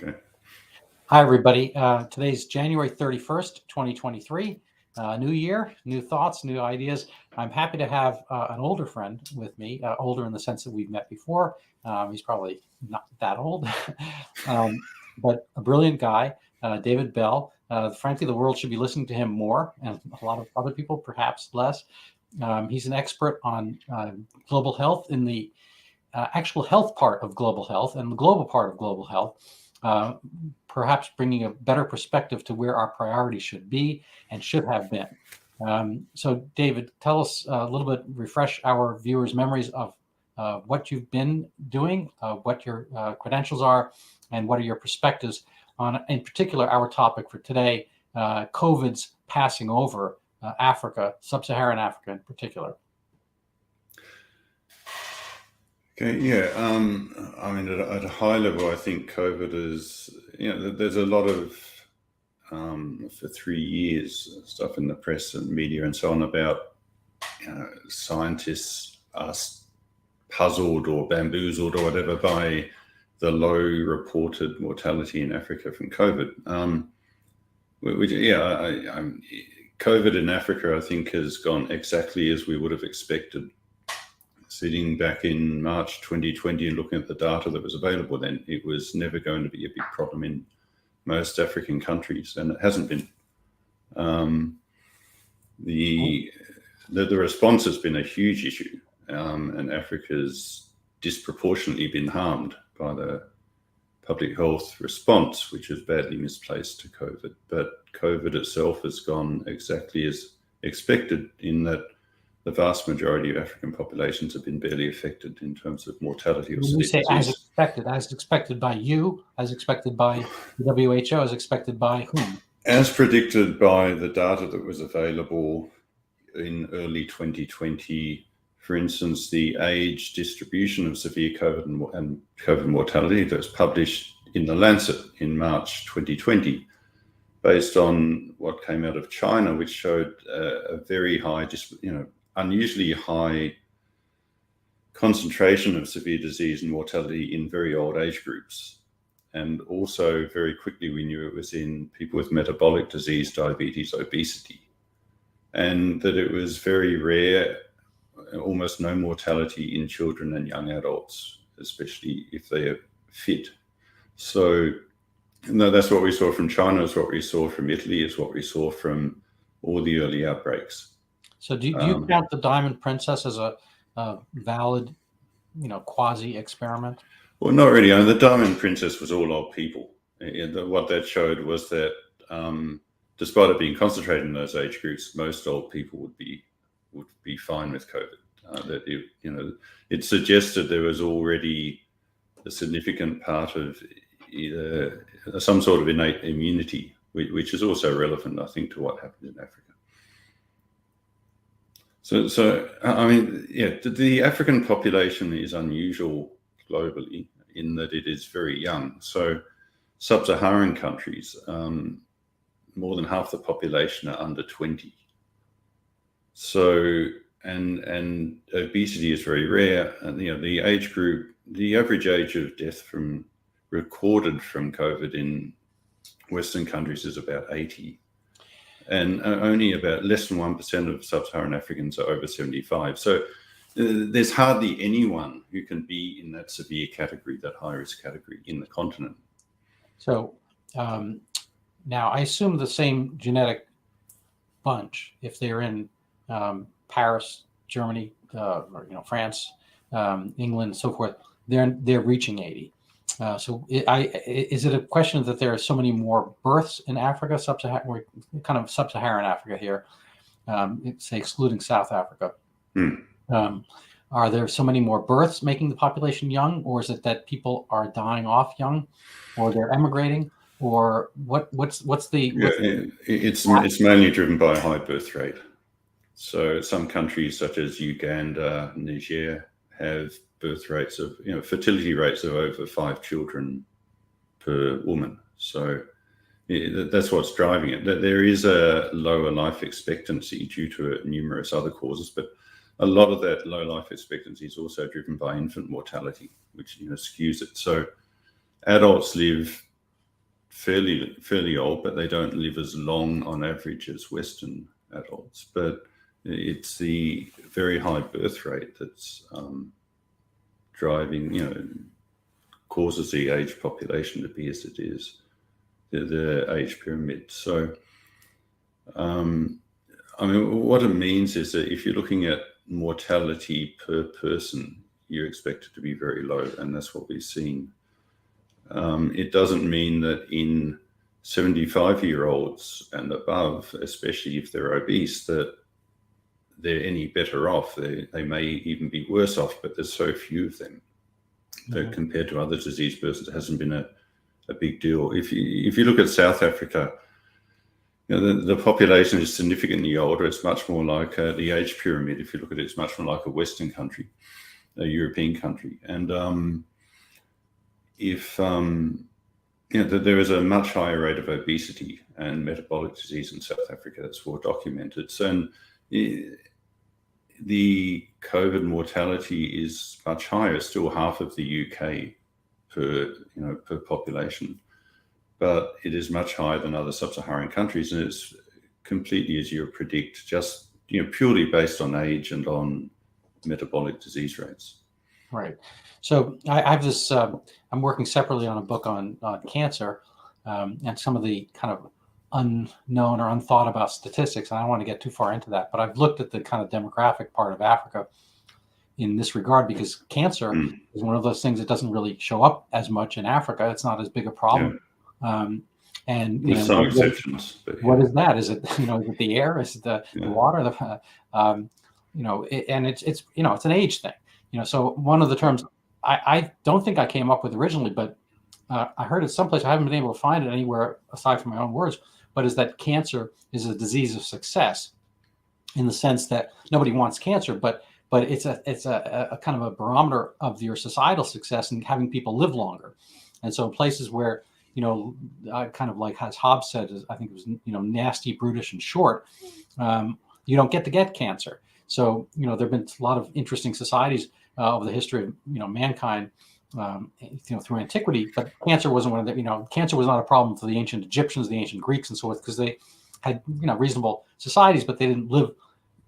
Okay. Hi, everybody. Today's January 31st, 2023. New year, new thoughts, new ideas. I'm happy to have an older friend with me, older in the sense that we've met before. He's probably not that old, but a brilliant guy, David Bell. Frankly, the world should be listening to him more, and a lot of other people perhaps less. He's an expert on global health in the actual health part of global health and the global part of global health. Perhaps bringing a better perspective to where our priorities should be and should have been. So, David, tell us a little bit, refresh our viewers' memories of what you've been doing, what your credentials are, and what are your perspectives on, in particular, our topic for today, COVID's passing over Africa, Sub-Saharan Africa in particular. Okay, yeah. I mean, at a high level, I think COVID is, there's a lot of, for 3 years, stuff in the press and media and so on about scientists are puzzled or bamboozled or whatever by the low reported mortality in Africa from COVID. COVID in Africa, I think, has gone exactly as we would have expected. Sitting back in March 2020 and looking at the data that was available then, it was never going to be a big problem in most African countries, and it hasn't been. The response has been a huge issue, and Africa's disproportionately been harmed by the public health response, which is badly misplaced to COVID. But COVID itself has gone exactly as expected in that the vast majority of African populations have been barely affected in terms of mortality or severe disease. As expected by you, as expected by the WHO, as expected by whom? As predicted by the data that was available in early 2020, for instance, the age distribution of severe COVID and COVID mortality that was published in The Lancet in March 2020, based on what came out of China, which showed a very high, unusually high concentration of severe disease and mortality in very old age groups. And also very quickly we knew it was in people with metabolic disease, diabetes, obesity, and that it was very rare, almost no mortality in children and young adults, especially if they are fit. So no, that's what we saw from China, is what we saw from Italy, is what we saw from all the early outbreaks. So do you count the Diamond Princess as a valid, quasi experiment? Well, not really. The Diamond Princess was all old people. What that showed was that despite it being concentrated in those age groups, most old people would be fine with COVID. It suggested there was already a significant part of either some sort of innate immunity, which is also relevant, I think, to what happened in Africa. So I mean, the African population is unusual globally in that it is very young. So Sub-Saharan countries, more than half the population are under 20. So and obesity is very rare, and the age group, the average age of death recorded from COVID in Western countries is about 80. And only about less than 1% of Sub-Saharan Africans are over 75. So there's hardly anyone who can be in that severe category, that high-risk category in the continent. So now I assume the same genetic bunch, if they're in Paris, Germany, France, England, so forth, they're reaching 80. So is it a question that there are so many more births in Africa, Sub-Saharan Africa here, say excluding South Africa? Are there so many more births making the population young, or is it that people are dying off young, or they're emigrating, or what's the? It's mainly driven by a high birth rate. So some countries such as Uganda, Niger have birth rates of, fertility rates of over 5 children per woman. So that's what's driving it. There is a lower life expectancy due to numerous other causes, but a lot of that low life expectancy is also driven by infant mortality, which skews it. So adults live fairly old, but they don't live as long on average as Western adults. But it's the very high birth rate that's driving, causes the age population to be as it is, the age pyramid. So, what it means is that if you're looking at mortality per person, you expect it to be very low, and that's what we've seen. It doesn't mean that in 75-year-olds and above, especially if they're obese, that they're any better off. They may even be worse off, but there's so few of them that compared to other disease persons, it hasn't been a big deal. If you look at South Africa, the population is significantly older. It's much more like the age pyramid. If you look at it, it's much more like a Western country, a European country. And there is a much higher rate of obesity and metabolic disease in South Africa. That's well documented. So the COVID mortality is much higher. It's still half of the UK per population, but it is much higher than other sub-Saharan countries, and it's completely as you would predict, just purely based on age and on metabolic disease rates. Right. So I have this. I'm working separately on a book on cancer and some of the kind of unknown or unthought about statistics. And I don't want to get too far into that, but I've looked at the kind of demographic part of Africa in this regard, because cancer is one of those things that doesn't really show up as much in Africa. It's not as big a problem. And there's some exceptions. What is that? Is it is it the air? Is it the water? And it's an age thing. So one of the terms I don't think I came up with originally, but I heard it someplace. I haven't been able to find it anywhere aside from my own words. But is that cancer is a disease of success, in the sense that nobody wants cancer, but it's a kind of a barometer of your societal success and having people live longer. And so places where kind of like as Hobbes said, I think it was nasty, brutish, and short, you don't get to get cancer. So there've been a lot of interesting societies over the history of mankind, through antiquity. But cancer wasn't one of the cancer was not a problem for the ancient Egyptians, the ancient Greeks, and so forth, because they had reasonable societies, but they didn't live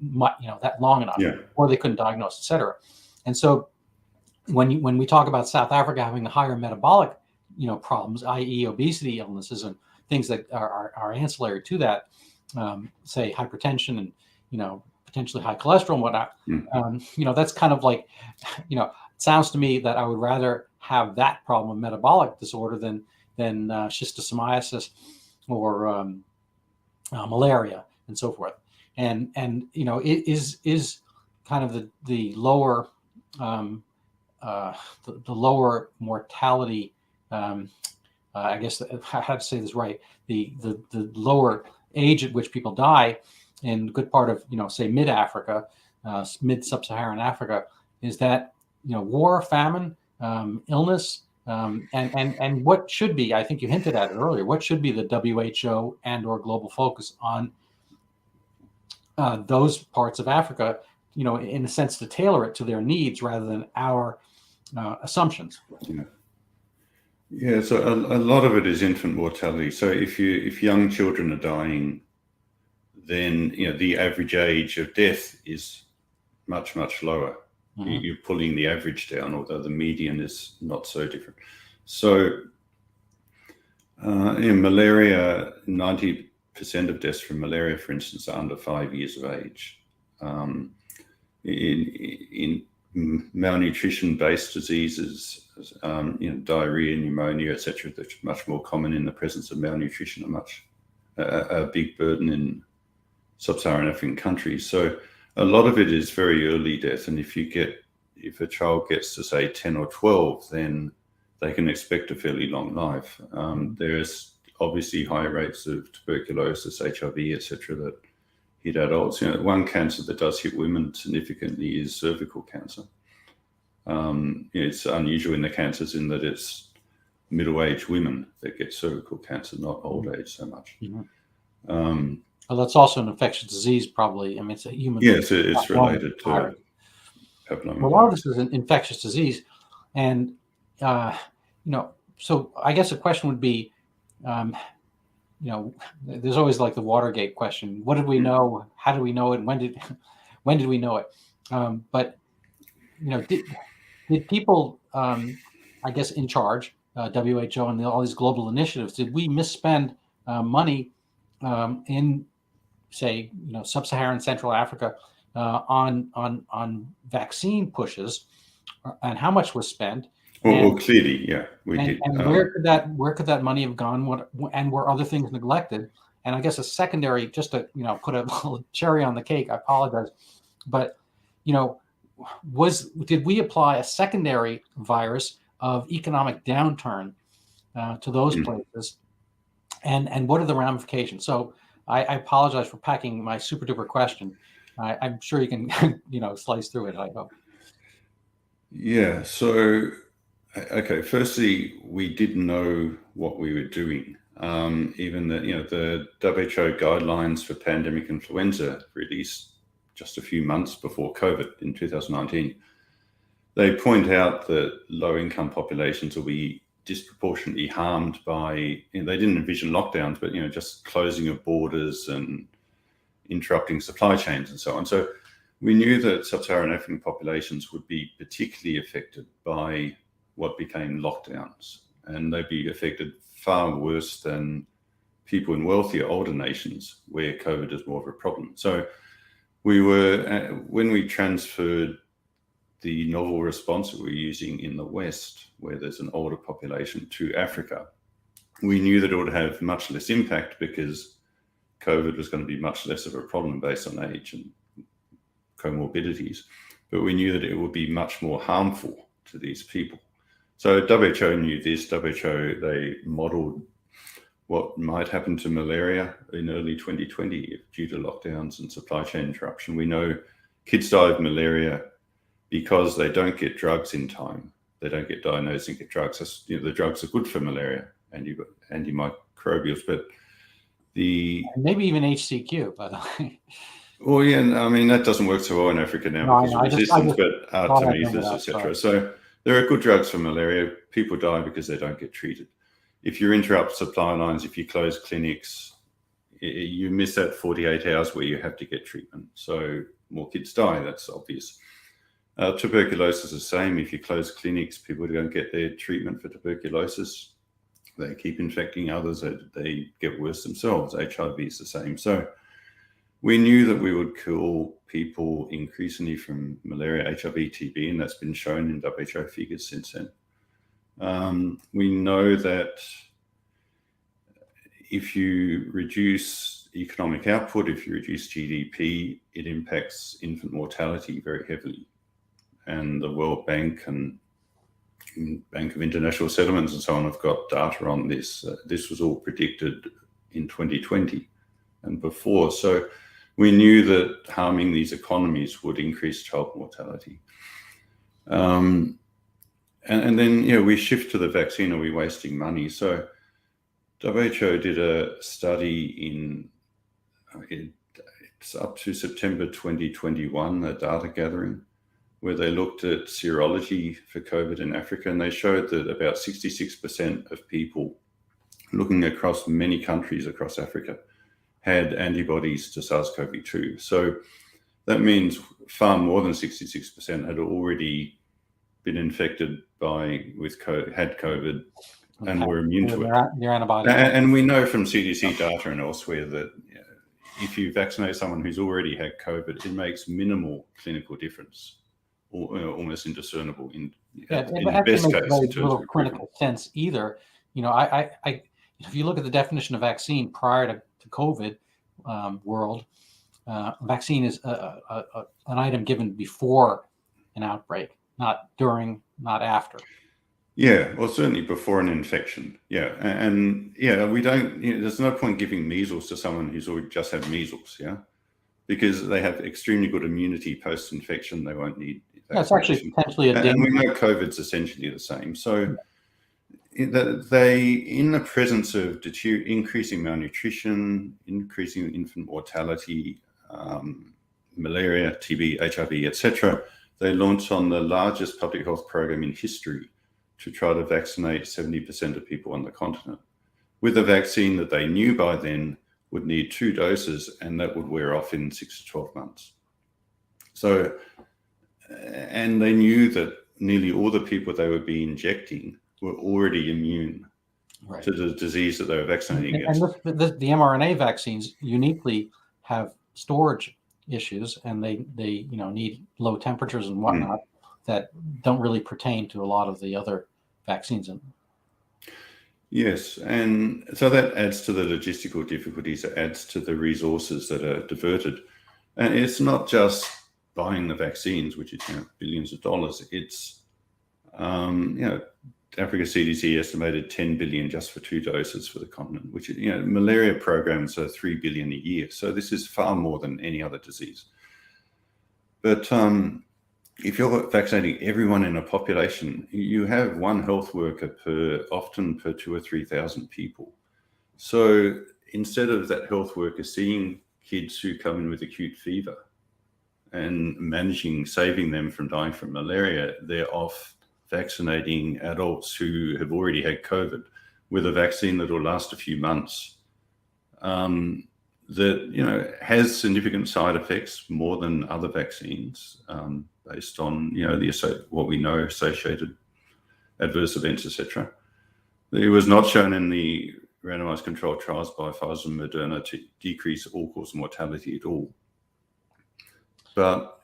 that long enough, or they couldn't diagnose, etc. And so when we talk about South Africa having the higher metabolic problems, i.e. obesity, illnesses, and things that are ancillary to that, say hypertension and potentially high cholesterol and whatnot, that's kind of like, it sounds to me that I would rather have that problem of metabolic disorder than schistosomiasis or malaria and so forth. And it is kind of the lower the lower mortality. I guess I have to say this right. The lower age at which people die in a good part of say mid Africa, mid Sub-Saharan Africa, is that war, famine, illness, and what should be, I think you hinted at it earlier, what should be the WHO and or global focus on those parts of Africa, in a sense to tailor it to their needs rather than our assumptions. Yeah, so a lot of it is infant mortality. So if young children are dying, then the average age of death is much, much lower. You're pulling the average down, although the median is not so different. So in malaria, 90% of deaths from malaria, for instance, are under 5 years of age. In malnutrition-based diseases, diarrhea, pneumonia, etc., that's much more common in the presence of malnutrition, a big burden in Sub-Saharan African countries. So a lot of it is very early death, and if a child gets to say 10 or 12, then they can expect a fairly long life. There's obviously high rates of tuberculosis, HIV, etc., that hit adults. One cancer that does hit women significantly is cervical cancer. It's unusual in the cancers in that it's middle-aged women that get cervical cancer, not old age so much. Well, that's also an infectious disease, probably. I mean, it's a human. Yes, it's related to papillomavirus. Well, a lot of this is an infectious disease, and so I guess the question would be, um, there's always like the Watergate question. What did we know? How did we know it? When did we know it? But did people, I guess, in charge, WHO and all these global initiatives, did we misspend money in, say, Sub-Saharan Central Africa on vaccine pushes, and how much was spent? Well, clearly, yeah, we did. And where could that money have gone? And were other things neglected? And I guess a secondary, just to put a little cherry on the cake. I apologize, but did we apply a secondary virus of economic downturn to those places? And what are the ramifications? So I apologize for packing my super duper question. I'm sure you can slice through it, I hope. Yeah. So, okay. Firstly, we didn't know what we were doing. Even the WHO guidelines for pandemic influenza released just a few months before COVID in 2019. They point out that low-income populations will be disproportionately harmed by, they didn't envision lockdowns, but just closing of borders and interrupting supply chains and so on. So we knew that Sub-Saharan African populations would be particularly affected by what became lockdowns, and they'd be affected far worse than people in wealthier, older nations where COVID is more of a problem. So when we transferred the novel response that we're using in the West, where there's an older population, to Africa, we knew that it would have much less impact because COVID was going to be much less of a problem based on age and comorbidities. But we knew that it would be much more harmful to these people. So WHO knew this. They modeled what might happen to malaria in early 2020 due to lockdowns and supply chain interruption. We know kids die of malaria because they don't get drugs in time. They don't get diagnosed and get drugs. The drugs are good for malaria, antimicrobials, but maybe even HCQ, by the way. Well, yeah, I mean, that doesn't work so well in Africa now because of resistance, but Artemisas, etc. So there are good drugs for malaria. People die because they don't get treated. If you interrupt supply lines, if you close clinics, you miss that 48 hours where you have to get treatment. So more kids die, that's obvious. Tuberculosis is the same. If you close clinics, people don't get their treatment for tuberculosis. They keep infecting others. They get worse themselves. HIV is the same. So we knew that we would kill people increasingly from malaria, HIV, TB, and that's been shown in WHO figures since then. We know that if you reduce economic output, if you reduce GDP, it impacts infant mortality very heavily. And the World Bank and Bank of International Settlements and so on have got data on this. This was all predicted in 2020 and before. So we knew that harming these economies would increase child mortality. And then, we shift to the vaccine. Are we wasting money? So WHO did a study it's up to September 2021, a data gathering, where they looked at serology for COVID in Africa, and they showed that about 66% of people looking across many countries across Africa had antibodies to SARS-CoV-2. So that means far more than 66% had already been infected had COVID and were immune to it. Their antibodies. And we know from CDC data and elsewhere that if you vaccinate someone who's already had COVID, it makes minimal clinical difference, or almost indiscernible in the best case. Makes very little clinical sense either. If you look at the definition of vaccine prior to COVID world, vaccine is an item given before an outbreak, not during, not after. Yeah, well, certainly before an infection. Yeah, and we don't. There's no point giving measles to someone who's already just had measles. Yeah, because they have extremely good immunity post-infection. They won't need. It's actually potentially a danger. And we know COVID's essentially the same. So in the presence of increasing malnutrition, increasing infant mortality, malaria, TB, HIV, etc., they launched on the largest public health program in history to try to vaccinate 70% of people on the continent. with a vaccine that they knew by then would need 2 doses, and that would wear off in 6 to 12 months. So, and they knew that nearly all the people they would be injecting were already immune to the disease that they were vaccinating against. And the mRNA vaccines uniquely have storage issues, and they need low temperatures and whatnot that don't really pertain to a lot of the other vaccines. Yes, and so that adds to the logistical difficulties, it adds to the resources that are diverted. And it's not just buying the vaccines, which is billions of dollars. It's, Africa CDC estimated 10 billion just for 2 doses for the continent, which, malaria programs are 3 billion a year. So this is far more than any other disease. But if you're vaccinating everyone in a population, you have one health worker often per 2,000 or 3,000 people. So instead of that health worker seeing kids who come in with acute fever and saving them from dying from malaria, they're off vaccinating adults who have already had COVID with a vaccine that will last a few months, that has significant side effects more than other vaccines, based on what we know, associated adverse events, etc. It was not shown in the randomized controlled trials by Pfizer and Moderna to decrease all-cause mortality at all. But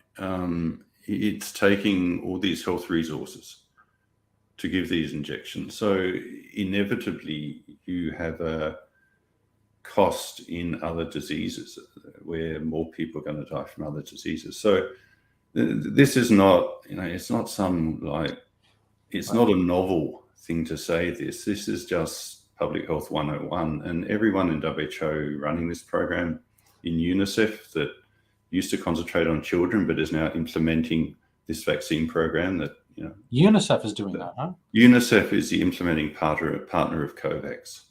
it's taking all these health resources to give these injections. So inevitably, you have a cost in other diseases where more people are going to die from other diseases. So this is not, it's not it's not a novel thing to say this. This is just Public Health 101. And everyone in WHO running this program, in UNICEF, that used to concentrate on children, but is now implementing this vaccine program that, UNICEF is doing that, huh? UNICEF is the implementing partner of COVAX.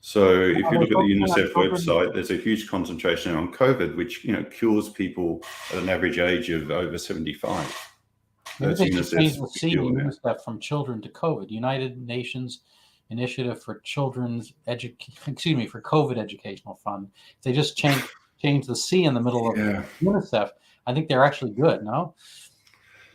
So if you look at the UNICEF website, there's a huge concentration on COVID, which, kills people at an average age of over 75. Maybe they should change the C in UNICEF from children to COVID. United Nations Initiative for Children's for COVID Educational Fund. If they just change the C in the middle of UNICEF, I think they're actually good, no?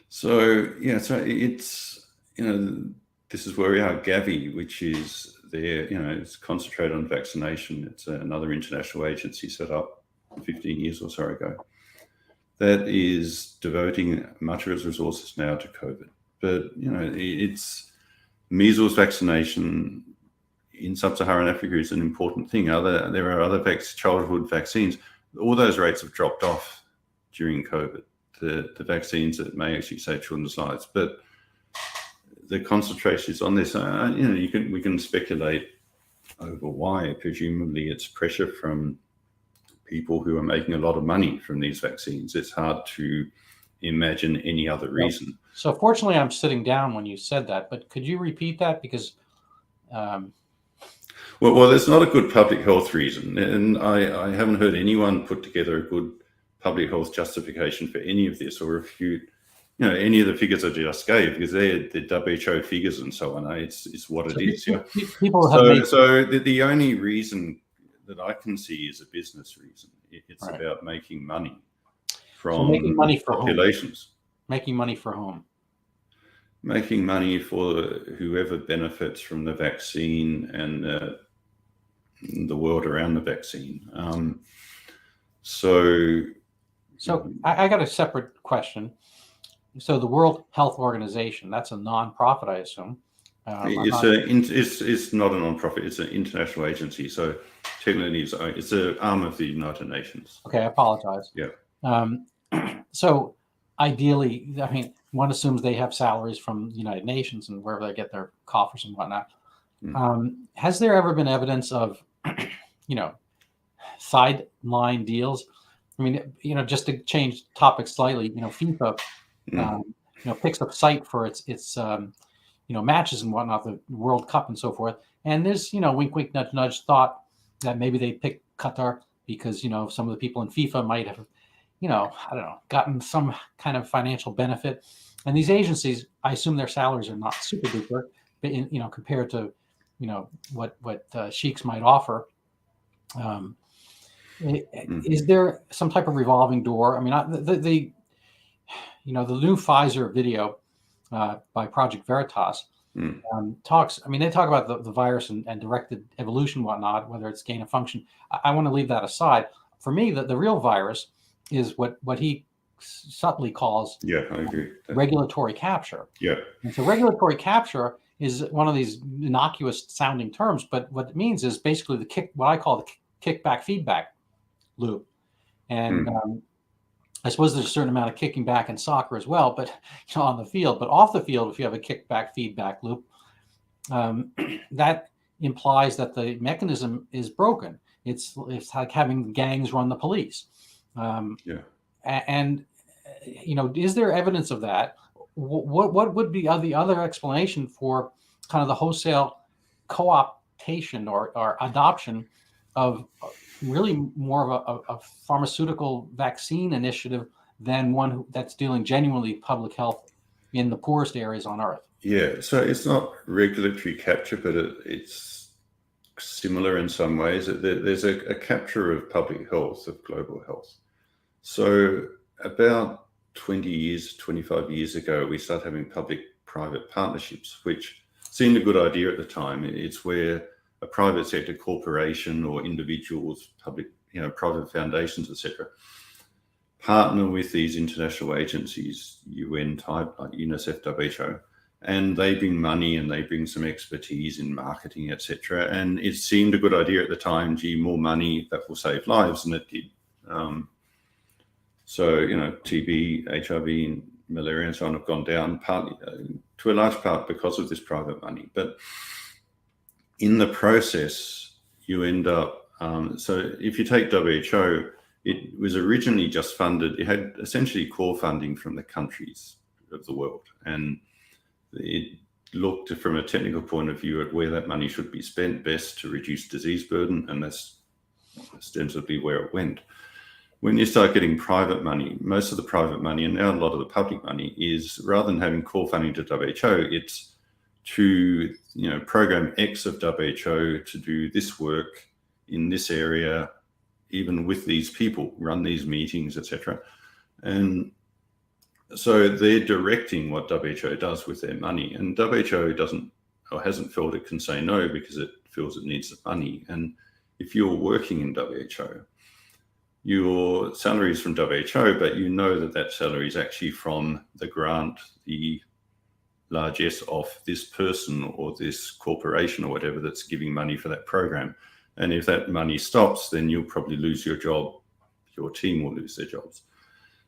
So it's, this is where we are, Gavi, which is there, it's concentrated on vaccination. It's another international agency set up 15 years or so ago that is devoting much of its resources now to COVID. But, it's measles vaccination in Sub-Saharan Africa is an important thing. There are other childhood vaccines. All those rates have dropped off during COVID. The vaccines that may actually save children's lives, but the concentration is on this. We can speculate over why. Presumably, it's pressure from people who are making a lot of money from these vaccines. It's hard to imagine any other reason. So, fortunately, I'm sitting down when you said that. But could you repeat that? Because well, there's not a good public health reason, and I haven't heard anyone put together a good public health justification for any of this, or refute, any of the figures I just gave, because they're the WHO figures and so on. It's what it is. People have so the only reason that I can see is a business reason. It's about making money from making money for populations. Making money for whom? Making money for whoever benefits from the vaccine and the world around the vaccine. So I got a separate question. So the World Health Organization, that's a nonprofit, I assume. It's not a nonprofit. It's an international agency. So technically, it's an arm of the United Nations. Okay, I apologize. Yeah. So ideally, one assumes they have salaries from the United Nations and wherever they get their coffers and whatnot. Has there ever been evidence of, sideline deals? Just to change topic slightly, FIFA, picks up site for its matches and whatnot, the World Cup and so forth. And there's, wink, wink, nudge, nudge thought that maybe they picked Qatar because, some of the people in FIFA might have, gotten some kind of financial benefit. And these agencies, I assume their salaries are not super duper, but compared to, what sheiks might offer. Is there some type of revolving door? I mean, the new Pfizer video by Project Veritas talks. I mean, they talk about the virus and directed evolution, and whatnot, whether it's gain of function. I want to leave that aside. For me, the real virus is what he subtly calls I agree. Regulatory capture. Yeah. And so regulatory capture is one of these innocuous sounding terms, but what it means is basically what I call the kickback feedback loop. And I suppose there's a certain amount of kicking back in soccer as well, but on the field. But off the field, if you have a kickback feedback loop, that implies that the mechanism is broken. It's like having gangs run the police. And is there evidence of that? What would be the other explanation for kind of the wholesale co-optation or adoption of really more of a pharmaceutical vaccine initiative than one that's dealing genuinely with public health in the poorest areas on Earth? Yeah, so it's not regulatory capture, but it's similar in some ways. There's a capture of public health, of global health. So about 25 years ago, we started having public-private partnerships, which seemed a good idea at the time. It's where a private sector corporation or individuals, private foundations, etc., partner with these international agencies, UN type, like UNICEF, WHO, and they bring money and they bring some expertise in marketing, etc. And it seemed a good idea at the time. Gee, more money, that will save lives, and it did. So TB, HIV, and malaria and so on have gone down partly, to a large part, because of this private money. But in the process, you end up, so if you take WHO, it was originally just funded, it had essentially core funding from the countries of the world. And it looked from a technical point of view at where that money should be spent best to reduce disease burden, and that's ostensibly where it went. When you start getting private money, most of the private money, and now a lot of the public money, is rather than having core funding to WHO, it's to program X of WHO to do this work in this area, even with these people, run these meetings, etc. And so they're directing what WHO does with their money, and WHO doesn't or hasn't felt it can say no because it feels it needs the money. And if you're working in WHO, your salary is from WHO, but that salary is actually from the grant, the largesse of this person or this corporation or whatever that's giving money for that program. And if that money stops, then you'll probably lose your job. Your team will lose their jobs.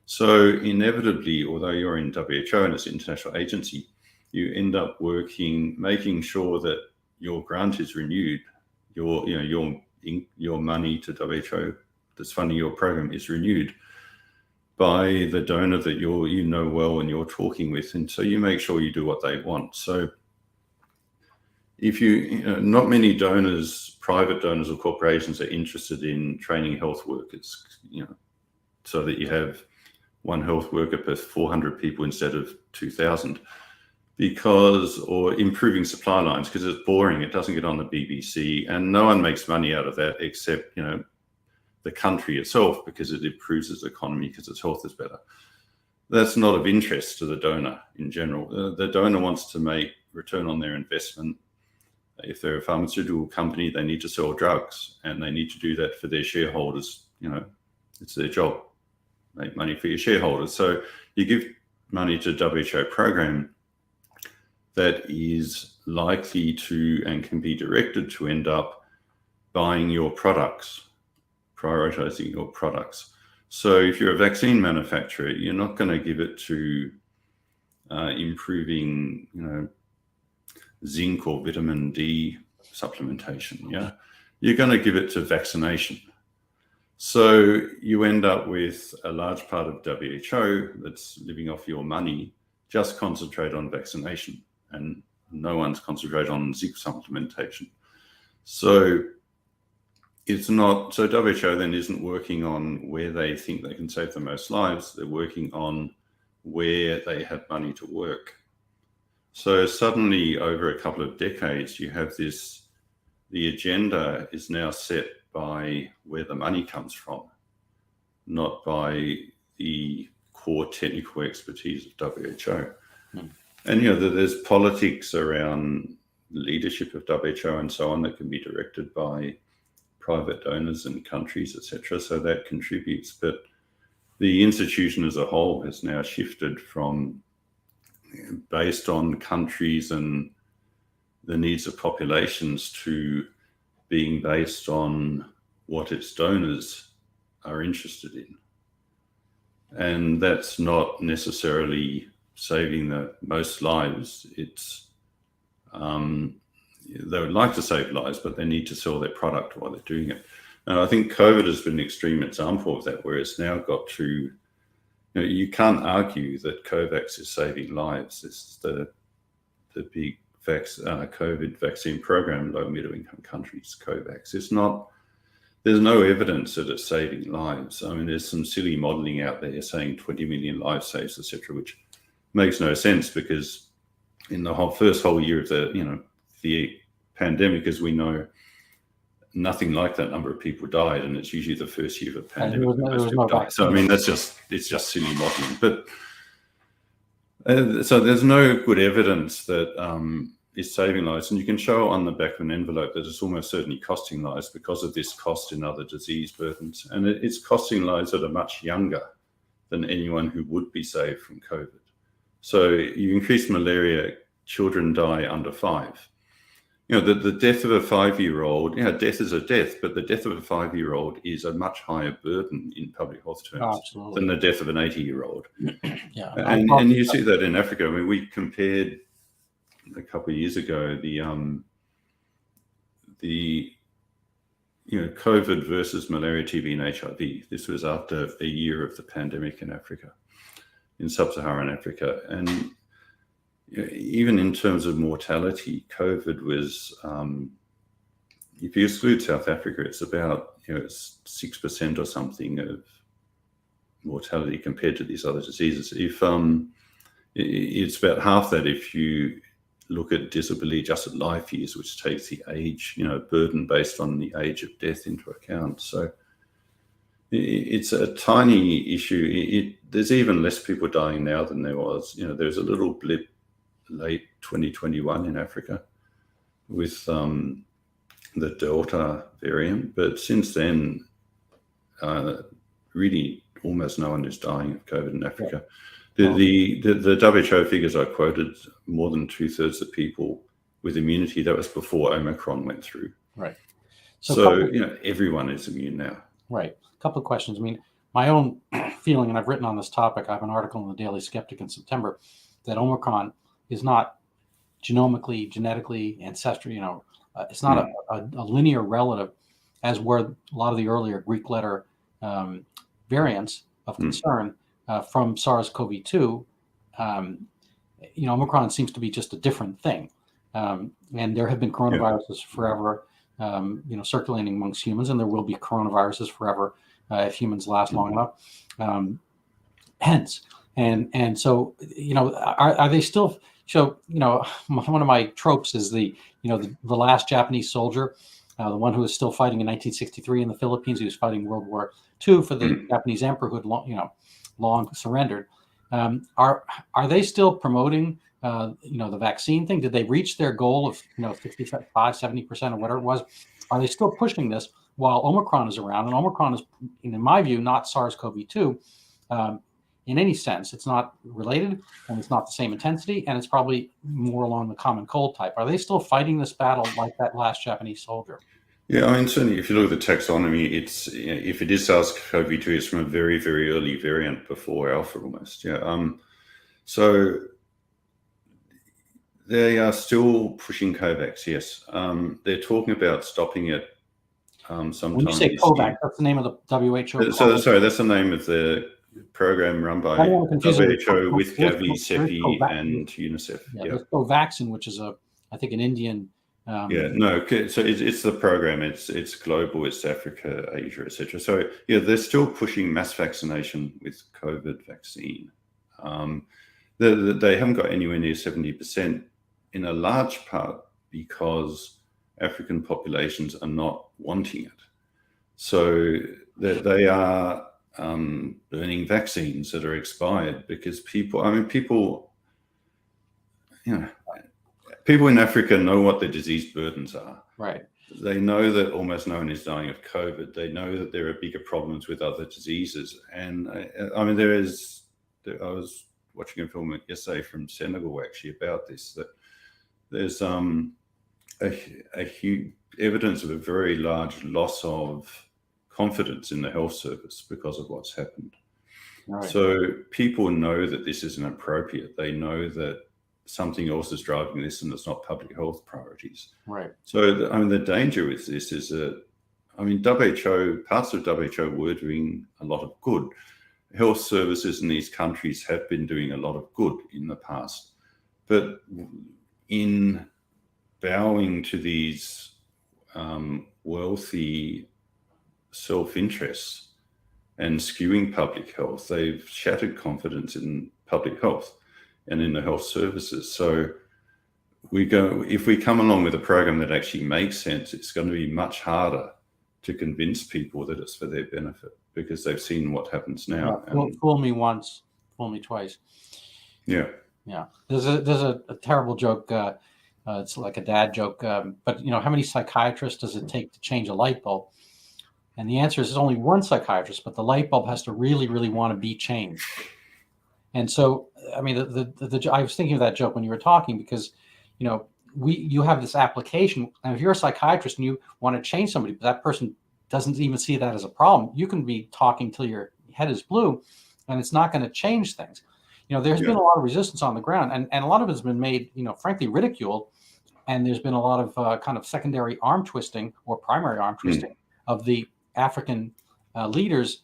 So inevitably, although you're in WHO and it's an international agency, you end up making sure that your grant is renewed, your money to WHO that's funding your program is renewed by the donor that you well and you're talking with, and so you make sure you do what they want. So if not many donors, private donors or corporations, are interested in training health workers, so that you have one health worker per 400 people instead of 2,000, or improving supply lines, because it's boring. It doesn't get on the BBC, and no one makes money out of that except the country itself, because it improves its economy because its health is better. That's not of interest to the donor in general. The donor wants to make return on their investment. If they're a pharmaceutical company, they need to sell drugs, and they need to do that for their shareholders. It's their job, make money for your shareholders. So you give money to a WHO program that is likely to and can be directed to end up buying your products, prioritizing your products. So if you're a vaccine manufacturer, you're not going to give it to improving, zinc or vitamin D supplementation. Yeah, you're going to give it to vaccination. So you end up with a large part of WHO that's living off your money, just concentrate on vaccination, and no one's concentrated on zinc supplementation. So it's not, so WHO then isn't working on where they think they can save the most lives. They're working on where they have money to work. So suddenly, over a couple of decades, you have this the agenda is now set by where the money comes from, not by the core technical expertise of WHO. And, there's politics around leadership of WHO and so on that can be directed by private donors and countries, etc. So that contributes. But the institution as a whole has now shifted from based on countries and the needs of populations to being based on what its donors are interested in. And that's not necessarily saving the most lives. It's they would like to save lives, but they need to sell their product while they're doing it. And I think COVID has been an extreme example of that, where it's now got to, you can't argue that COVAX is saving lives. It's the big COVID vaccine program, low middle income countries, COVAX. It's not, there's no evidence that it's saving lives. I mean, there's some silly modeling out there saying 20 million lives saves, etc., which makes no sense, because in the first whole year of the pandemic, as we know, nothing like that number of people died, and it's usually the first year of a pandemic that most people die. So I mean, it's just silly modeling. But so there's no good evidence that it's saving lives, and you can show on the back of an envelope that it's almost certainly costing lives because of this cost in other disease burdens, and it's costing lives that are much younger than anyone who would be saved from COVID. So you increase malaria, children die under 5. The death of a 5-year-old, death is a death, but the death of a 5-year-old is a much higher burden in public health terms than the death of an 80-year-old. Yeah, and you see that in Africa. I mean, we compared a couple of years ago the COVID versus malaria, TB, and HIV. This was after a year of the pandemic in Africa, in Sub-Saharan Africa, and even in terms of mortality, COVID was, if you exclude South Africa, it's about 6% or something of mortality compared to these other diseases. If it's about half that if you look at disability adjusted life years, which takes the age, burden based on the age of death into account. So it's a tiny issue. There's even less people dying now than there was. There's a little blip late 2021 in Africa with the Delta variant, but since then, really almost no one is dying of COVID in Africa. The WHO figures I quoted, more than 2/3 of people with immunity. That was before Omicron went through. Right. So everyone is immune now. Right. A couple of questions. I mean, my own feeling, and I've written on this topic, I have an article in the Daily Skeptic in September, that Omicron is not genetically, ancestrally, it's not a linear relative, as were a lot of the earlier Greek letter variants of concern from SARS-CoV-2. Omicron seems to be just a different thing. And there have been coronaviruses forever, circulating amongst humans, and there will be coronaviruses forever if humans last long enough. Hence, and so, are they still? So, one of my tropes is the last Japanese soldier, the one who was still fighting in 1963 in the Philippines. He was fighting World War II for the Japanese emperor who had long surrendered. Are they still promoting, the vaccine thing? Did they reach their goal of, 65, 70% or whatever it was? Are they still pushing this while Omicron is around? And Omicron is, in my view, not SARS-CoV-2. In any sense, it's not related, and it's not the same intensity, and it's probably more along the common cold type. Are they still fighting this battle like that last Japanese soldier? Yeah, I mean, certainly, if you look at the taxonomy, it's if it is SARS-CoV-2, it's from a very, very early variant before Alpha, almost. Yeah. So they are still pushing COVAX. Yes, they're talking about stopping it sometime. When you say COVAX, that's the name of the WHO. So sorry, that's the name of the program run by WHO with Gavi, CEPI, and UNICEF. There's COVAX, which is I think an Indian. So it's the program. It's global. It's Africa, Asia, etc. So they're still pushing mass vaccination with COVID vaccine. They haven't got anywhere near 70%, in a large part because African populations are not wanting it. So they are burning vaccines that are expired because people in Africa know what the disease burdens are. Right. They know that almost no one is dying of COVID. They know that there are bigger problems with other diseases. And I was watching a film yesterday from Senegal actually about this, that there's a huge evidence of a very large loss of confidence in the health service because of what's happened. Right. So people know that this isn't appropriate. They know that something else is driving this and it's not public health priorities. Right. So, the danger with this is that, parts of WHO were doing a lot of good. Health services in these countries have been doing a lot of good in the past. But in bowing to these wealthy self-interests and skewing public health, they've shattered confidence in public health and in the health services. So if we come along with a program that actually makes sense, it's going to be much harder to convince people that it's for their benefit because they've seen what happens now. Fool me once, fool me twice. Yeah. Yeah. There's a terrible joke. It's like a dad joke. But how many psychiatrists does it take to change a light bulb? And the answer is there's only one psychiatrist, but the light bulb has to really, really want to be changed. And so, I was thinking of that joke when you were talking because, you have this application, and if you're a psychiatrist and you want to change somebody, but that person doesn't even see that as a problem, you can be talking till your head is blue, and it's not going to change things. There's been a lot of resistance on the ground, and a lot of it has been made, frankly, ridiculed, and there's been a lot of kind of secondary arm twisting or primary arm twisting of the African leaders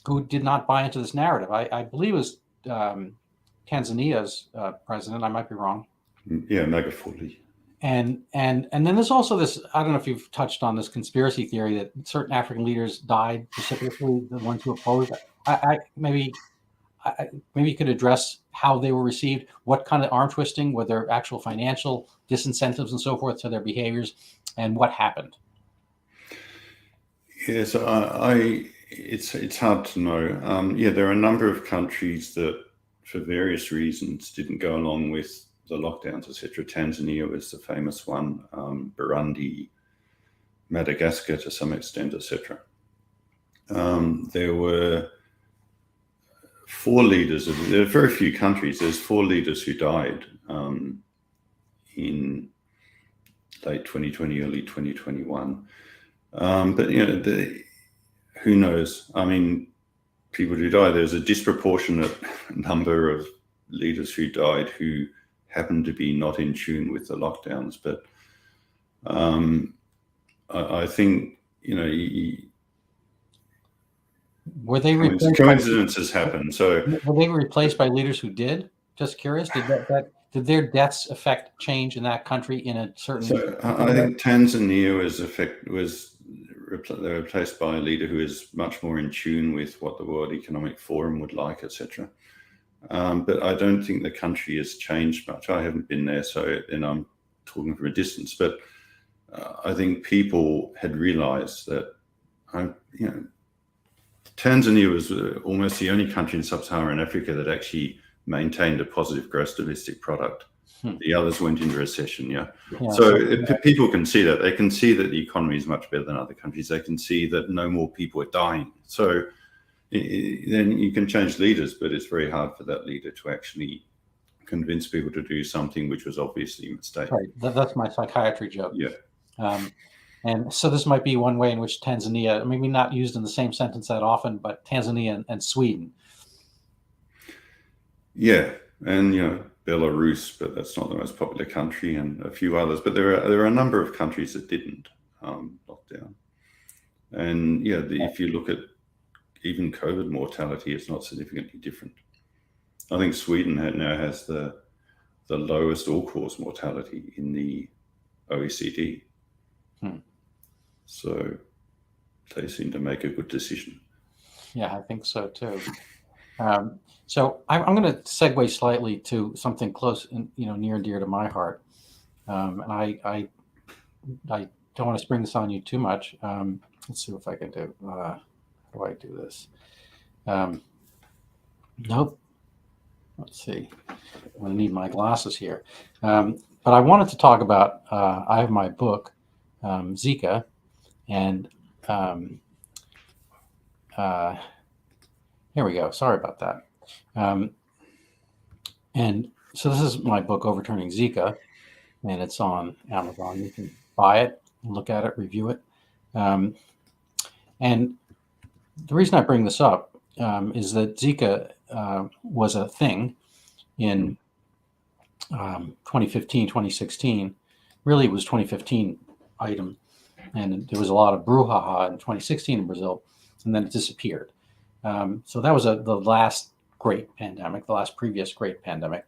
who did not buy into this narrative. I believe it was Tanzania's president. I might be wrong. Yeah, Magufuli. And then there's also this, I don't know if you've touched on this conspiracy theory that certain African leaders died precipitously, the ones who opposed it. Maybe you could address how they were received, what kind of arm twisting, were there actual financial disincentives and so forth to their behaviors, and what happened? Yes, it's hard to know. There are a number of countries that, for various reasons, didn't go along with the lockdowns, etc. Tanzania was the famous one, Burundi, Madagascar to some extent, etc. There were there are very few countries. There's 4 leaders who died in late 2020, early 2021. But who knows? People do die. There's a disproportionate number of leaders who died who happened to be not in tune with the lockdowns. But I think were they replaced? Coincidences happen. So were they replaced by leaders who did? Just curious. Did their deaths affect change in that country in a certain? So I think Tanzania was replaced by a leader who is much more in tune with what the World Economic Forum would like, etc. But I don't think the country has changed much. I haven't been there, and I'm talking from a distance. But I think people had realised that, Tanzania was almost the only country in Sub-Saharan Africa that actually maintained a positive gross domestic product. The others went into recession. People can see that. They can see that the economy is much better than other countries. They can see that no more people are dying. So then you can change leaders, but it's very hard for that leader to actually convince people to do something which was obviously a mistake. Right. That's my psychiatry joke. Yeah. And so this might be one way in which Tanzania, maybe not used in the same sentence that often, but Tanzania and Sweden. Yeah, and Belarus, but that's not the most popular country, and a few others. But there are a number of countries that didn't lock down. And if you look at even COVID mortality, it's not significantly different. I think Sweden now has the lowest all-cause mortality in the OECD. So they seem to make a good decision. Yeah, I think so too. So I'm going to segue slightly to something close and near and dear to my heart. And I don't want to spring this on you too much. Let's see if I can do. How do I do this? Nope. Let's see. I'm going to need my glasses here. But I wanted to talk about. I have my book, Zika, and here we go. Sorry about that. And so this is my book, Overturning Zika, and it's on Amazon. You can buy it, look at it, review it. And the reason I bring this up is that Zika was a thing in 2015, 2016. Really, it was 2015 item. And there was a lot of brouhaha in 2016 in Brazil, and then it disappeared. So that was the last great pandemic, the last previous great pandemic.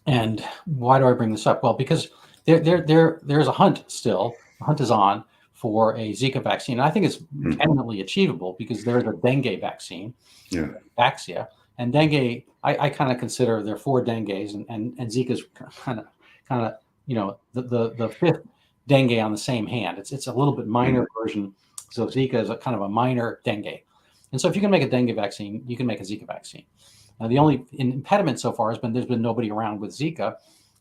And why do I bring this up? Well, because there's a hunt still. The hunt is on for a Zika vaccine. And I think it's eminently achievable because there's a dengue vaccine, Vaxia, and dengue. I kind of consider there are 4 dengues, and Zika's kind of the fifth dengue on the same hand. It's a little bit minor version. So Zika is a kind of a minor dengue. And so if you can make a dengue vaccine, you can make a Zika vaccine. The only impediment so far has been there's been nobody around with Zika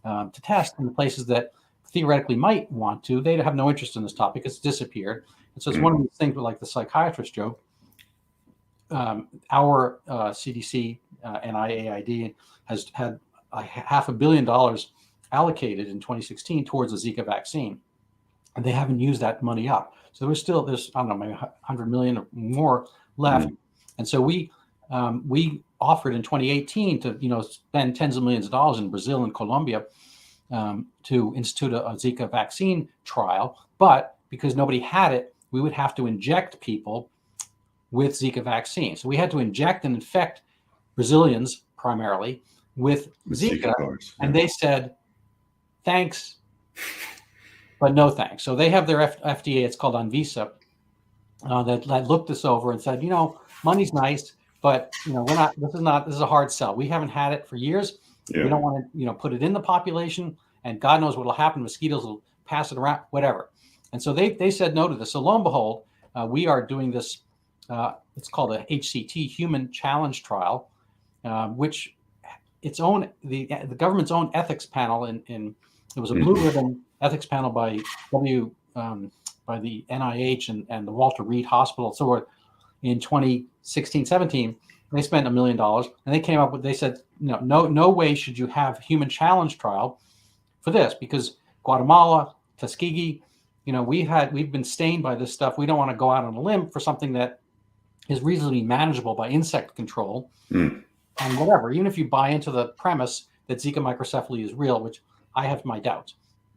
to test in the places that theoretically might want to. They have no interest in this topic. It's disappeared. And so it's one of these things like the psychiatrist joke. Our CDC, NIAID, has had $500 million allocated in 2016 towards a Zika vaccine. And they haven't used that money up. So there's I don't know, maybe 100 million or more left. And so we offered in 2018 to spend tens of millions of dollars in Brazil and Colombia to institute a Zika vaccine trial. But because nobody had it, we would have to inject people with Zika vaccine. So we had to inject and infect Brazilians primarily with Zika. And they said, thanks, but no thanks. So they have their FDA, it's called Anvisa, that looked this over and said, money's nice, but this is a hard sell. We haven't had it for years. We don't want to, put it in the population, and God knows what will happen. Mosquitoes will pass it around, whatever. And so they said no to this. So lo and behold, we are doing this. It's called a HCT, Human Challenge Trial, which the government's own ethics panel it was a blue ribbon ethics panel by the NIH and the Walter Reed Hospital. So in 2016-17, they spent $1 million, and they came up with. They said, no way should you have human challenge trial for this, because Guatemala, Tuskegee, we've been stained by this stuff. We don't want to go out on a limb for something that is reasonably manageable by insect control and whatever. Even if you buy into the premise that Zika microcephaly is real, which I have my doubts.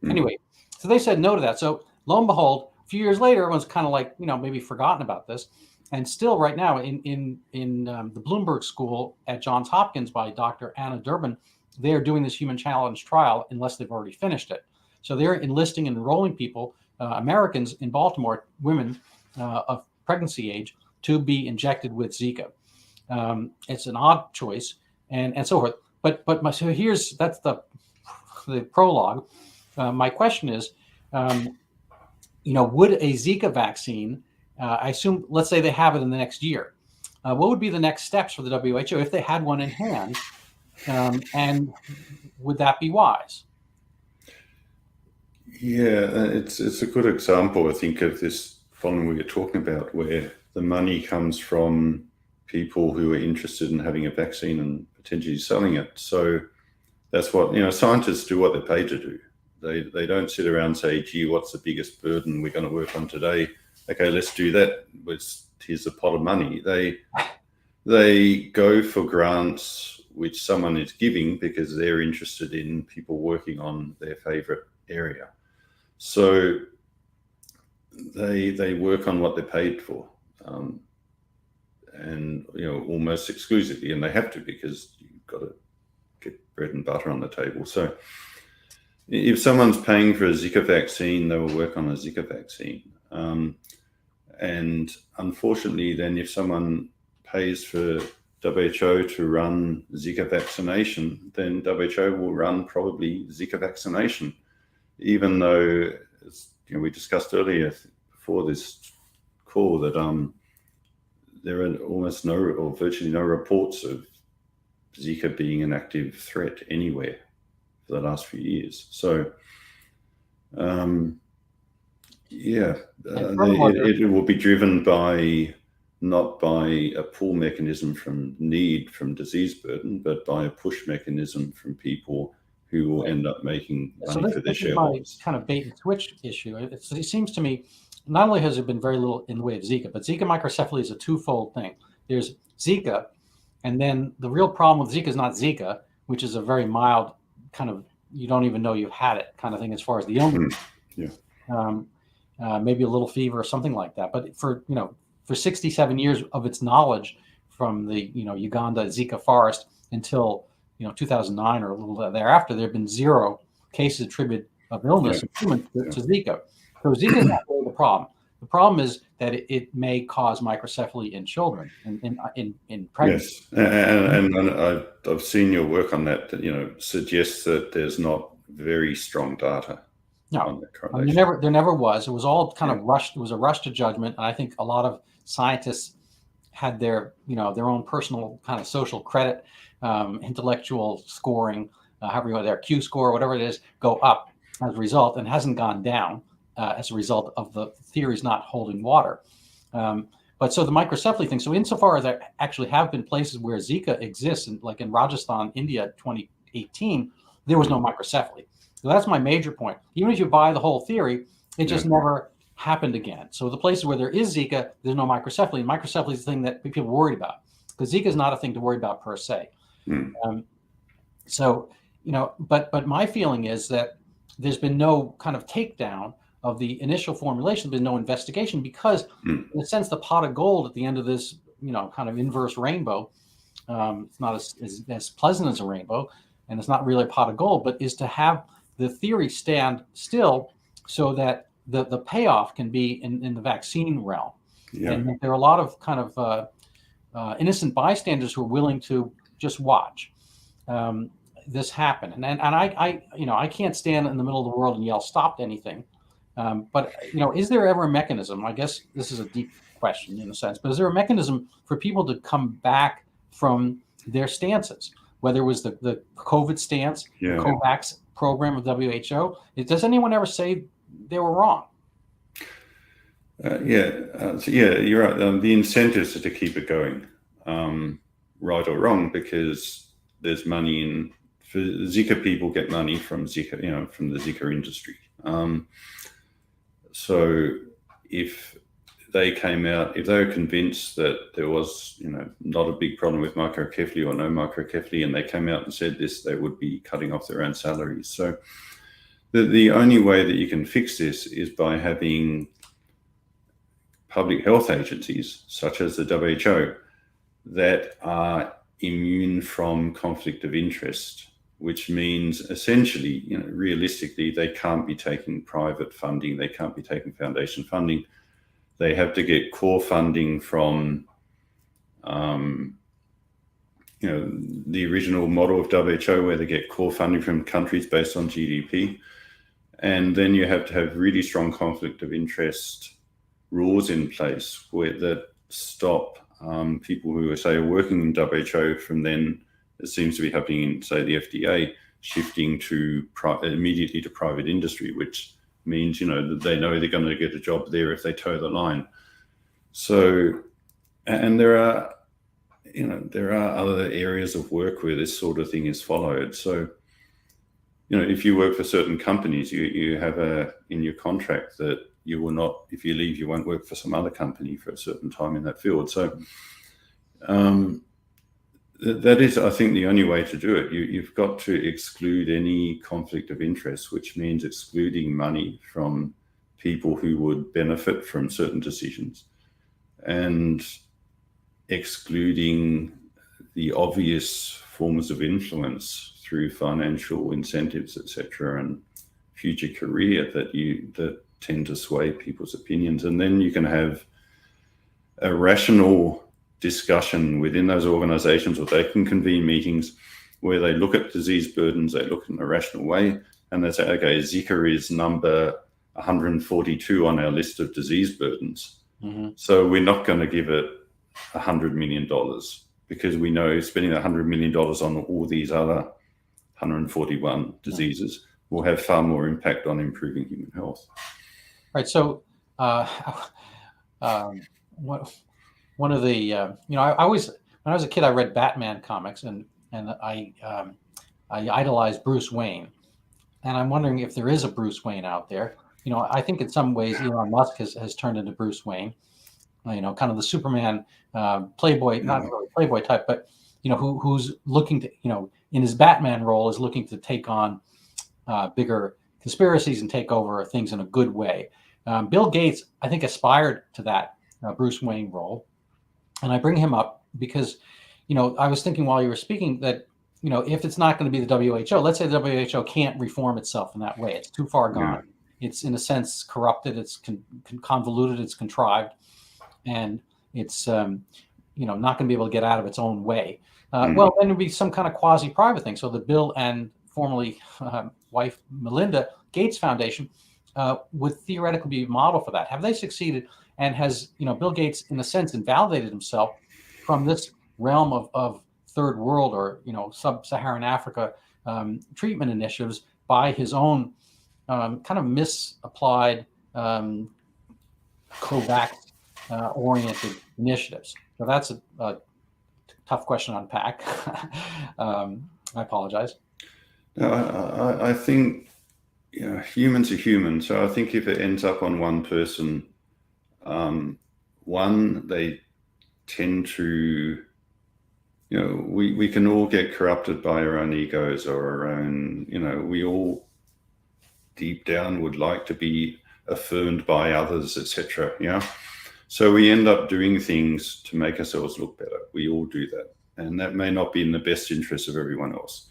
Anyway, so they said no to that. So lo and behold, a few years later, everyone's kind of like, maybe forgotten about this. And still right now in the Bloomberg School at Johns Hopkins by Dr. Anna Durbin, they're doing this human challenge trial unless they've already finished it. So they're enlisting and enrolling people, Americans in Baltimore, women of pregnancy age, to be injected with Zika. It's an odd choice and so forth. But that's the prologue. My question is, would a Zika vaccine, I assume, let's say they have it in the next year, what would be the next steps for the WHO if they had one in hand? And would that be wise? Yeah, it's a good example, I think, of this problem we were talking about, where the money comes from people who are interested in having a vaccine and potentially selling it. So that's what, scientists do what they're paid to do. They don't sit around and say, gee, what's the biggest burden we're going to work on today? Okay, let's do that. Here's a pot of money. They go for grants which someone is giving because they're interested in people working on their favorite area. So they work on what they're paid for, and almost exclusively, and they have to, because you've got to get bread and butter on the table. So if someone's paying for a Zika vaccine, they will work on a Zika vaccine. And unfortunately, then if someone pays for WHO to run Zika vaccination, then WHO will run probably Zika vaccination. even though, as we discussed earlier before this call, that there are almost no or virtually no reports of Zika being an active threat anywhere for the last few years. So, it will be driven not by a pull mechanism from need, from disease burden, but by a push mechanism from people who will end up making money for their shareholders. This is my kind of bait and switch issue. It seems to me, not only has there been very little in the way of Zika, but Zika microcephaly is a twofold thing. There's Zika, and then the real problem with Zika is not Zika, which is a very mild kind of, you don't even know you've had it kind of thing as far as the illness. Maybe a little fever or something like that. But for 67 years of its knowledge from the Uganda Zika forest until 2009 or a little thereafter, there have been 0 cases attributed of illness in humans to Zika. So Zika is not really the problem. The problem is that it may cause microcephaly in children and in pregnancy. Yes, and I've seen your work on that. That suggests that there's not very strong data. No, there never was. It was all kind of rushed. It was a rush to judgment, and I think a lot of scientists had their own personal kind of social credit, intellectual scoring, their Q score, whatever it is, go up as a result, and hasn't gone down as a result of the theories not holding water. But so the microcephaly thing. So insofar as there actually have been places where Zika exists, like in Rajasthan, India, 2018, there was no microcephaly. So that's my major point. Even if you buy the whole theory, it just never happened again. So the places where there is Zika, there's no microcephaly. And microcephaly is the thing that people are worried about, because Zika is not a thing to worry about per se. But my feeling is that there's been no kind of takedown of the initial formulation. There's been no investigation because, in a sense, the pot of gold at the end of this, kind of inverse rainbow, it's not as pleasant as a rainbow, and it's not really a pot of gold, but is to have the theory stand still so that the payoff can be in the vaccine realm. And there are a lot of kind of innocent bystanders who are willing to just watch this happen. And I can't stand in the middle of the world and yell stop anything. But is there ever a mechanism? I guess this is a deep question in a sense, but is there a mechanism for people to come back from their stances? Whether it was the COVID stance, the COVAX program of WHO, does anyone ever say they were wrong? You're right. The incentives are to keep it going, right or wrong, because there's money for Zika. People get money from Zika, from the Zika industry. So if they came out, if they were convinced that there was, not a big problem with microcephaly or no microcephaly, and they came out and said this, they would be cutting off their own salaries. So the only way that you can fix this is by having public health agencies, such as the WHO, that are immune from conflict of interest, which means essentially, realistically, they can't be taking private funding, they can't be taking foundation funding. They have to get core funding from, the original model of WHO, where they get core funding from countries based on GDP. And then you have to have really strong conflict of interest rules in place that stop people who are working in WHO from then, it seems to be happening in, say, the FDA, shifting immediately to private industry, which means, that they know they're going to get a job there if they toe the line. So, and there are other areas of work where this sort of thing is followed. So, if you work for certain companies, you have in your contract that you will not, if you leave, you won't work for some other company for a certain time in that field. So, that is, I think, the only way to do it. You've got to exclude any conflict of interest, which means excluding money from people who would benefit from certain decisions, and excluding the obvious forms of influence through financial incentives, etc., and future career that tend to sway people's opinions. And then you can have a rational discussion within those organizations, or they can convene meetings where they look at disease burdens, they look in a rational way, and they say, okay, Zika is number 142 on our list of disease burdens. Mm-hmm. So we're not going to give it $100 million because we know spending $100 million on all these other 141 diseases will have far more impact on improving human health. Right. So, one of the I always, when I was a kid, I read Batman comics, and I idolized Bruce Wayne, and I'm wondering if there is a Bruce Wayne out there. I think in some ways Elon Musk has turned into Bruce Wayne. Kind of the Superman playboy, not really playboy type, but who's looking to, in his Batman role, is looking to take on bigger conspiracies and take over things in a good way. Bill Gates, I think, aspired to that Bruce Wayne role, and I bring him up because, I was thinking while you were speaking that, if it's not going to be the WHO, let's say the WHO can't reform itself in that way. It's too far gone. Yeah. It's in a sense corrupted. It's convoluted. It's contrived, and it's not going to be able to get out of its own way. Well, then there'd be some kind of quasi-private thing. So the Bill and formerly wife Melinda Gates Foundation would theoretically be a model for that. Have they succeeded? And has Bill Gates, in a sense, invalidated himself from this realm of third world or Sub-Saharan Africa treatment initiatives by his own kind of misapplied COVAX oriented initiatives? So that's a tough question to unpack. I apologize. No, I think humans are human. So I think if it ends up on one person, they tend to, we can all get corrupted by our own egos or our own, we all deep down would like to be affirmed by others, etc. So we end up doing things to make ourselves look better. We all do that. And that may not be in the best interest of everyone else.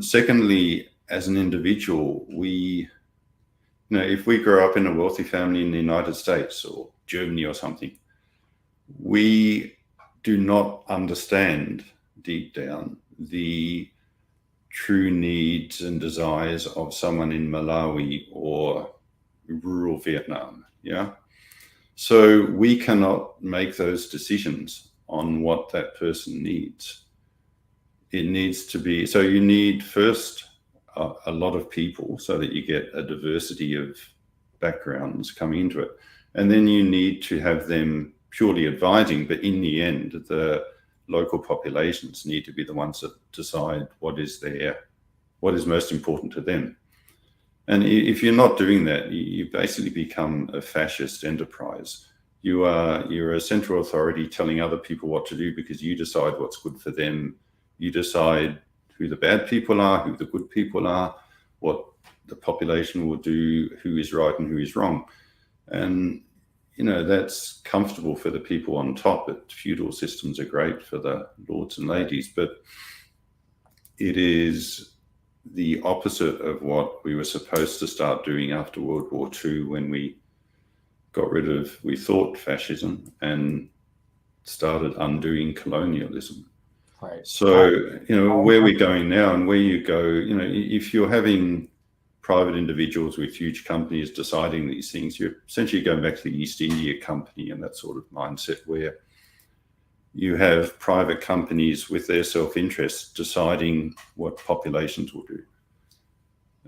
Secondly, as an individual, if we grow up in a wealthy family in the United States or Germany or something, we do not understand deep down the true needs and desires of someone in Malawi or rural Vietnam. So we cannot make those decisions on what that person needs. It needs to be, so you need first a lot of people so that you get a diversity of backgrounds coming into it. And then you need to have them purely advising, but in the end, the local populations need to be the ones that decide what is most important to them. And if you're not doing that, you basically become a fascist enterprise. You're a central authority telling other people what to do because you decide what's good for them. You decide who the bad people are, who the good people are, what the population will do, who is right and who is wrong. And, that's comfortable for the people on top, but feudal systems are great for the lords and ladies, but it is the opposite of what we were supposed to start doing after World War II when we got rid of, we thought, fascism and started undoing colonialism. Right. So, where we're going now and where you go, if you're having private individuals with huge companies deciding these things, you're essentially going back to the East India Company and that sort of mindset where you have private companies with their self-interest deciding what populations will do.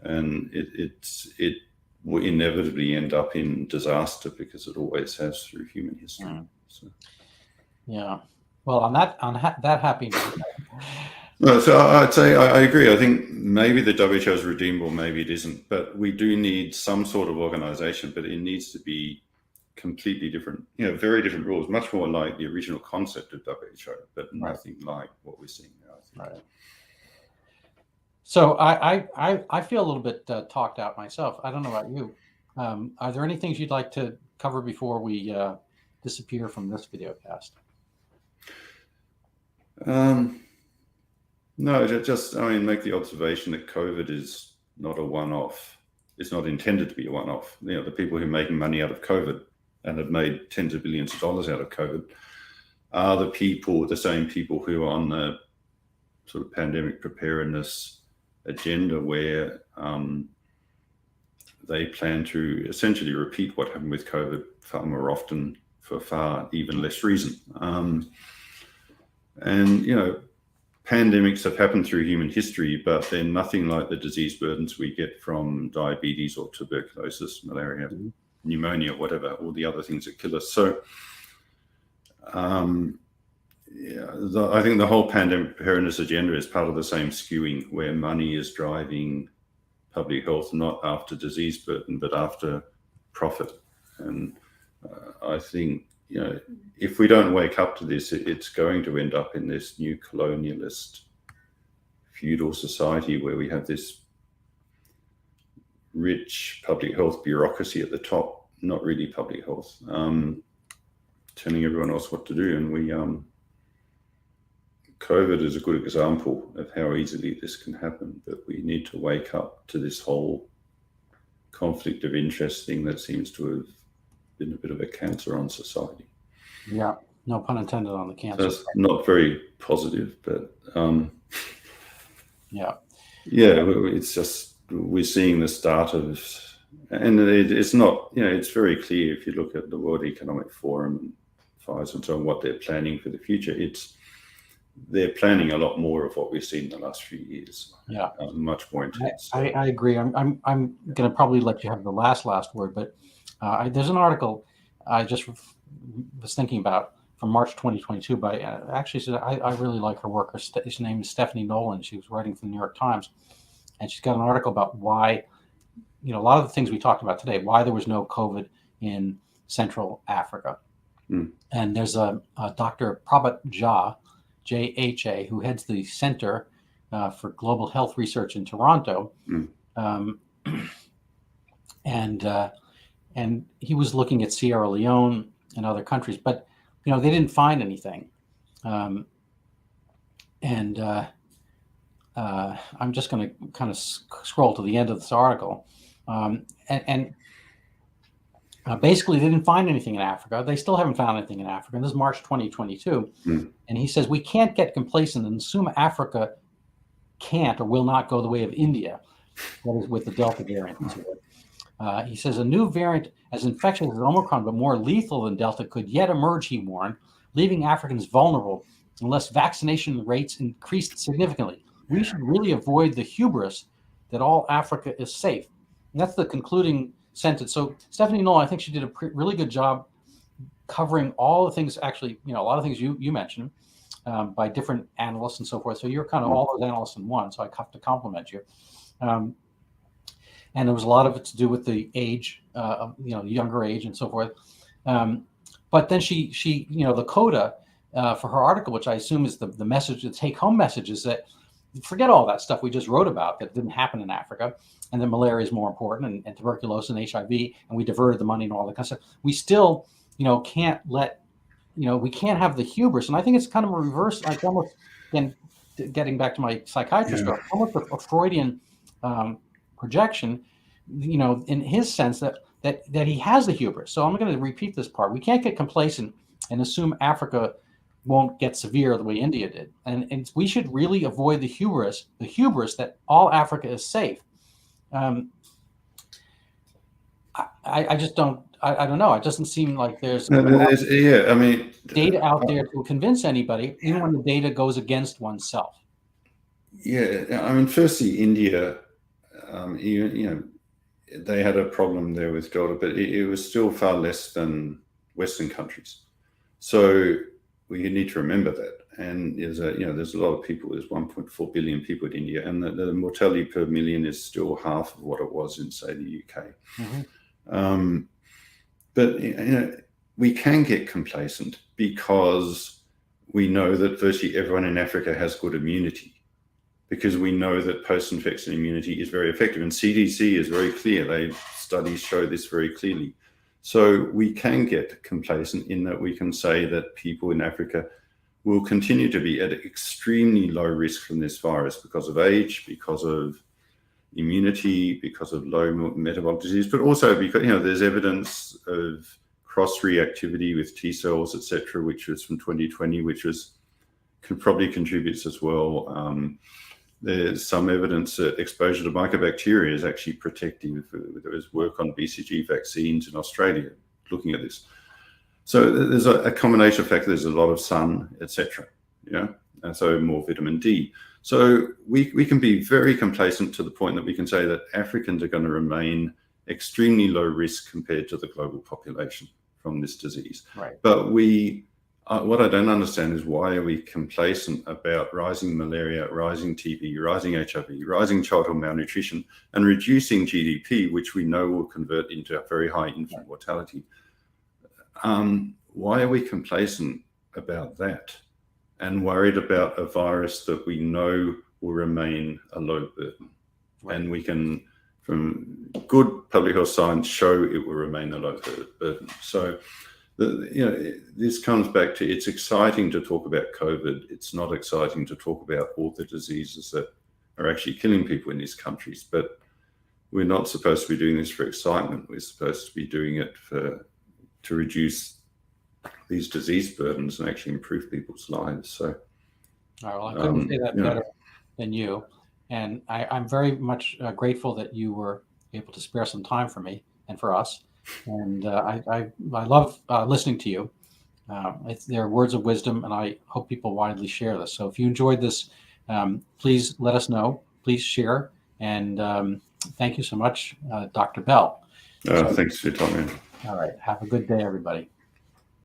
And it will inevitably end up in disaster because it always has through human history. So. Yeah. Well, on that happy note. No, so I'd say I agree. I think maybe the WHO is redeemable, maybe it isn't, but we do need some sort of organization, but it needs to be completely different, very different rules, much more like the original concept of WHO, but nothing like what we're seeing now, I think. Right. So I feel a little bit talked out myself. I don't know about you. Are there any things you'd like to cover before we disappear from this video cast? No, just make the observation that COVID is not a one-off. It's not intended to be a one-off. The people who are making money out of COVID and have made tens of billions of dollars out of COVID are the same people who are on the sort of pandemic preparedness agenda where they plan to essentially repeat what happened with COVID far more often for far even less reason. And, pandemics have happened through human history, but they're nothing like the disease burdens we get from diabetes or tuberculosis, malaria, pneumonia, whatever, all the other things that kill us. So I think the whole pandemic preparedness agenda is part of the same skewing, where money is driving public health, not after disease burden, but after profit. And I think, if we don't wake up to this, it's going to end up in this new colonialist feudal society where we have this rich public health bureaucracy at the top, not really public health, telling everyone else what to do. And COVID is a good example of how easily this can happen, but we need to wake up to this whole conflict of interest thing that seems to have been a bit of a cancer on society. Yeah, no pun intended on the cancer. That's not very positive, but yeah, it's just, we're seeing the start of, and it's not, it's very clear if you look at the World Economic Forum, Pfizer and so on, what they're planning for the future. They're planning a lot more of what we've seen in the last few years. Yeah, much more intense. I agree. I'm going to probably let you have the last word, but there's an article I just was thinking about from March 2022 by actually, I really like her work. Her name is Stephanie Nolan. She was writing for the New York Times, and she's got an article about why, a lot of the things we talked about today, why there was no COVID in Central Africa. And there's a Dr. Prabhat Jha, JHA, who heads the Center for Global Health Research in Toronto. And he was looking at Sierra Leone and other countries, but they didn't find anything. I'm just going to kind of scroll to the end of this article, basically they didn't find anything in Africa. They still haven't found anything in Africa. And this is March 2022, and he says we can't get complacent and assume Africa can't or will not go the way of India, that is with the Delta variant. He says a new variant as infectious as Omicron, but more lethal than Delta, could yet emerge, he warned, leaving Africans vulnerable unless vaccination rates increased significantly. We should really avoid the hubris that all Africa is safe. And that's the concluding sentence. So Stephanie Nolan, I think she did a really good job covering all the things, actually, a lot of things you mentioned by different analysts and so forth. So you're kind of all those analysts in one, so I have to compliment you. And there was a lot of it to do with the age, younger age and so forth. But then she the coda for her article, which I assume is the message, the take-home message, is that forget all that stuff we just wrote about that didn't happen in Africa, and that malaria is more important, and tuberculosis and HIV, and we diverted the money and all that kind of stuff. We still, can't let, we can't have the hubris. And I think it's kind of a reverse, like almost, again, getting back to my psychiatrist stuff, almost a Freudian projection, in his sense that he has the hubris. So I'm going to repeat this part. We can't get complacent and assume Africa won't get severe the way India did. And we should really avoid the hubris that all Africa is safe. I just don't, I don't know. It doesn't seem like there's data out there to convince anybody, even when the data goes against oneself. Yeah, firstly, India, they had a problem there with Delta, but it was still far less than Western countries. So we need to remember that. And there's a lot of people. There's 1.4 billion people in India, and the mortality per million is still half of what it was in, say, the UK. But we can get complacent because we know that virtually everyone in Africa has good immunity, because we know that post-infection immunity is very effective, and CDC is very clear. Studies show this very clearly. So we can get complacent in that we can say that people in Africa will continue to be at extremely low risk from this virus because of age, because of immunity, because of low metabolic disease, but also because there's evidence of cross-reactivity with T cells, etc., which was from 2020, which probably contributes as well. there's some evidence that exposure to mycobacteria is actually protective. There was work on BCG vaccines in Australia looking at this. So there's a combination of factors. There's a lot of sun, etc. And so more vitamin D. So we can be very complacent to the point that we can say that Africans are going to remain extremely low risk compared to the global population from this disease. Right. But what I don't understand is why are we complacent about rising malaria, rising TB, rising HIV, rising childhood malnutrition, and reducing GDP, which we know will convert into a very high infant mortality. Why are we complacent about that and worried about a virus that we know will remain a low burden? Right. And we can, from good public health science, show it will remain a low burden. So, this comes back to, it's exciting to talk about COVID. It's not exciting to talk about all the diseases that are actually killing people in these countries. But we're not supposed to be doing this for excitement. We're supposed to be doing it to reduce these disease burdens and actually improve people's lives. So, well, I couldn't say that better than you. And I'm very much grateful that you were able to spare some time for me and for us. And I love listening to you. They're words of wisdom, and I hope people widely share this. So if you enjoyed this, please let us know. Please share. And thank you so much, Dr. Bell. Thanks for your time, man. All right. Have a good day, everybody.